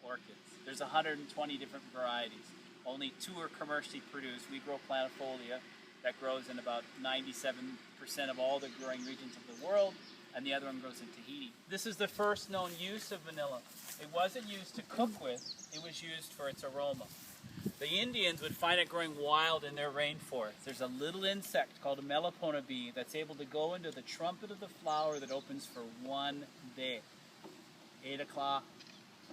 orchids. There's 120 different varieties. Only 2 are commercially produced. We grow planifolia that grows in about 97% of all the growing regions of the world, and the other one grows in Tahiti. This is the first known use of vanilla. It wasn't used to cook with, it was used for its aroma. The Indians would find it growing wild in their rainforest. There's a little insect called a melipona bee that's able to go into the trumpet of the flower that opens for one day. 8 o'clock,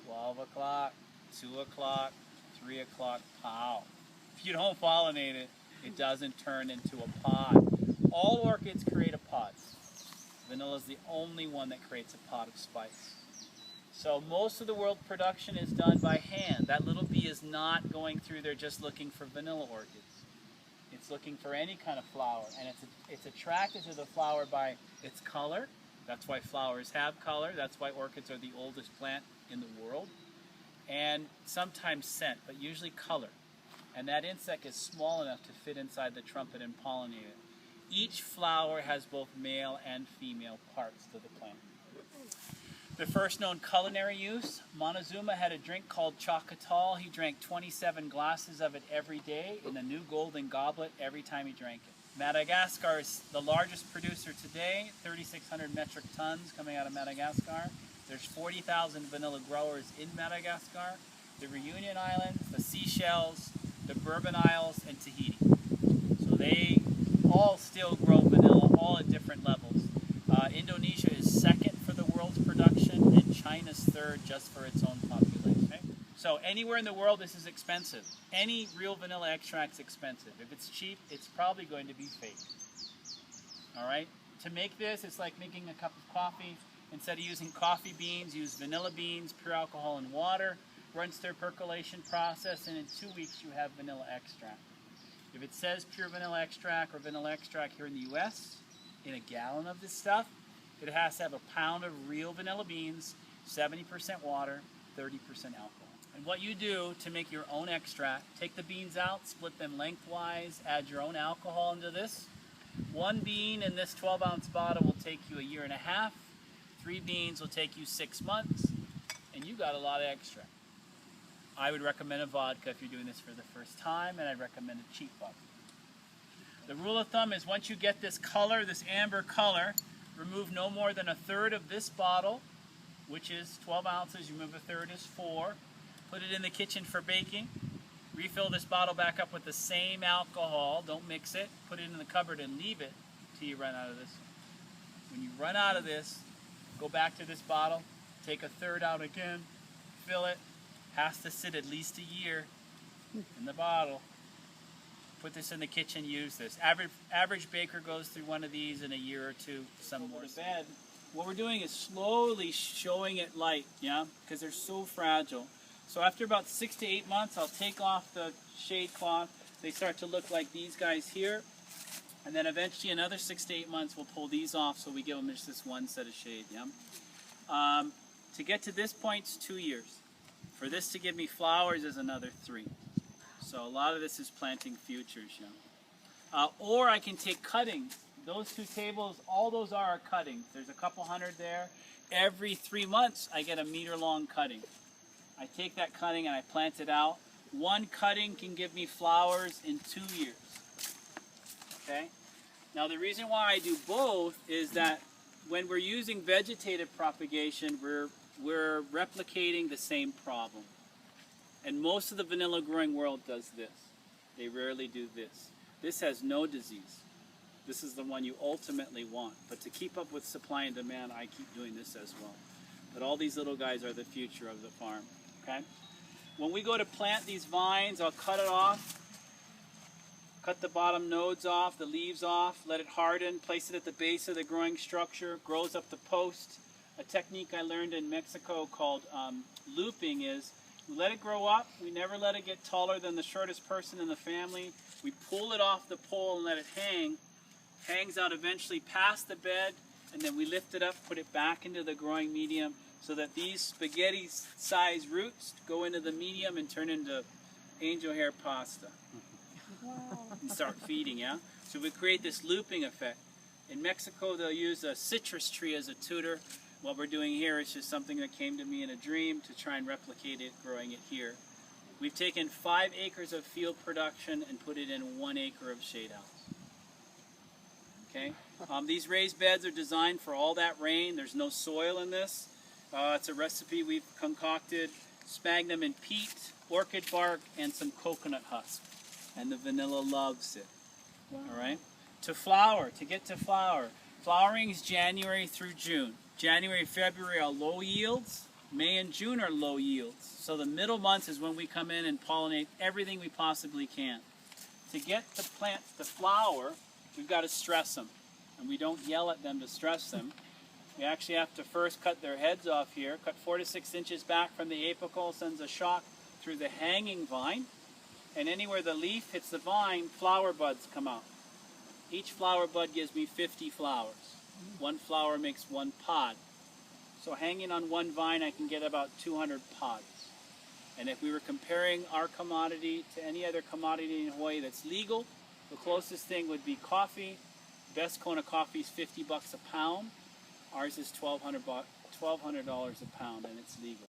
12 o'clock, 2 o'clock, 3 o'clock, pow. If you don't pollinate it, it doesn't turn into a pod. All orchids create a pod. Vanilla is the only one that creates a pod of spice. So most of the world production is done by hand. That little bee is not going through there just looking for vanilla orchids. It's looking for any kind of flower, and it's attracted to the flower by its color. That's why flowers have color. That's why orchids are the oldest plant in the world. And sometimes scent, but usually color. And that insect is small enough to fit inside the trumpet and pollinate it. Each flower has both male and female parts to the plant. The first known culinary use, Montezuma had a drink called Chocotal. He drank 27 glasses of it every day in a new golden goblet every time he drank it. Madagascar is the largest producer today, 3,600 metric tons coming out of Madagascar. There's 40,000 vanilla growers in Madagascar, the Reunion Islands, the Seychelles, the Bourbon Isles, and Tahiti. So they all still grow vanilla, all at different levels. Indonesia is second for the world's production, and China's third just for its own population. Okay? So anywhere in the world, this is expensive. Any real vanilla extract is expensive. If it's cheap, it's probably going to be fake. All right? To make this, it's like making a cup of coffee. Instead of using coffee beans, use vanilla beans, pure alcohol, and water. Runs through a percolation process, and in 2 weeks you have vanilla extract. If it says pure vanilla extract or vanilla extract here in the US, in a gallon of this stuff, it has to have a pound of real vanilla beans, 70% water, 30% alcohol. And what you do to make your own extract, take the beans out, split them lengthwise, add your own alcohol into this. 1 bean in this 12-ounce bottle will take you 1.5 years. 3 beans will take you 6 months, and you got a lot of extract. I would recommend a vodka if you're doing this for the first time, and I'd recommend a cheap vodka. The rule of thumb is once you get this color, this amber color, remove no more than 1/3 of this bottle, which is 12 ounces. You remove 1/3 is 4. Put it in the kitchen for baking. Refill this bottle back up with the same alcohol. Don't mix it. Put it in the cupboard and leave it till you run out of this. When you run out of this, go back to this bottle, take 1/3 out again, fill it. Has to sit at least 1 year in the bottle. Put this in the kitchen, use this. Average baker goes through one of these in 1 year or 2, some more. To bed. What we're doing is slowly showing it light, yeah, because they're so fragile. So after about 6 to 8 months, I'll take off the shade cloth. They start to look like these guys here. And then eventually another 6 to 8 months, we'll pull these off so we give them just this one set of shade, yeah. To get to this point, it's 2 years. For this to give me flowers is another 3. So a lot of this is planting futures, you know. Or I can take cuttings. Those 2 tables, all those are cuttings. There's a couple hundred there. Every 3 months, I get a meter-long cutting. I take that cutting and I plant it out. 1 cutting can give me flowers in 2 years. Okay? Now the reason why I do both is that when we're using vegetative propagation, we're replicating the same problem. And most of the vanilla growing world does this. They rarely do this. This has no disease. This is the one you ultimately want. But to keep up with supply and demand, I keep doing this as well. But all these little guys are the future of the farm. Okay? When we go to plant these vines, I'll cut it off. Cut the bottom nodes off, the leaves off, let it harden, place it at the base of the growing structure, grows up the post. A technique I learned in Mexico called looping is we let it grow up, we never let it get taller than the shortest person in the family. We pull it off the pole and let it hang. Hangs out eventually past the bed, and then we lift it up, put it back into the growing medium so that these spaghetti-sized roots go into the medium and turn into angel hair pasta. And start feeding, yeah? So we create this looping effect. In Mexico, they'll use a citrus tree as a tutor. what we're doing here is just something that came to me in a dream to try and replicate it, growing it here. We've taken 5 acres of field production and put it in 1 acre of shade house. Okay? These raised beds are designed for all that rain. There's no soil in this. It's a recipe we've concocted: sphagnum and peat, orchid bark, and some coconut husk. And the vanilla loves it. Wow. All right? To get to flower. Flowering is January through June. January, February are low yields. May and June are low yields. So the middle months is when we come in and pollinate everything we possibly can. To get the plants to flower, we've got to stress them. And we don't yell at them to stress them. We actually have to first cut their heads off here, cut 4 to 6 inches back from the apical, sends a shock through the hanging vine. And anywhere the leaf hits the vine, flower buds come out. Each flower bud gives me 50 flowers. 1 flower makes 1 pod. So hanging on 1 vine, I can get about 200 pods. And if we were comparing our commodity to any other commodity in Hawaii that's legal, the closest thing would be coffee. Best Kona coffee is $50 a pound. Ours is $1,200 a pound, and it's legal.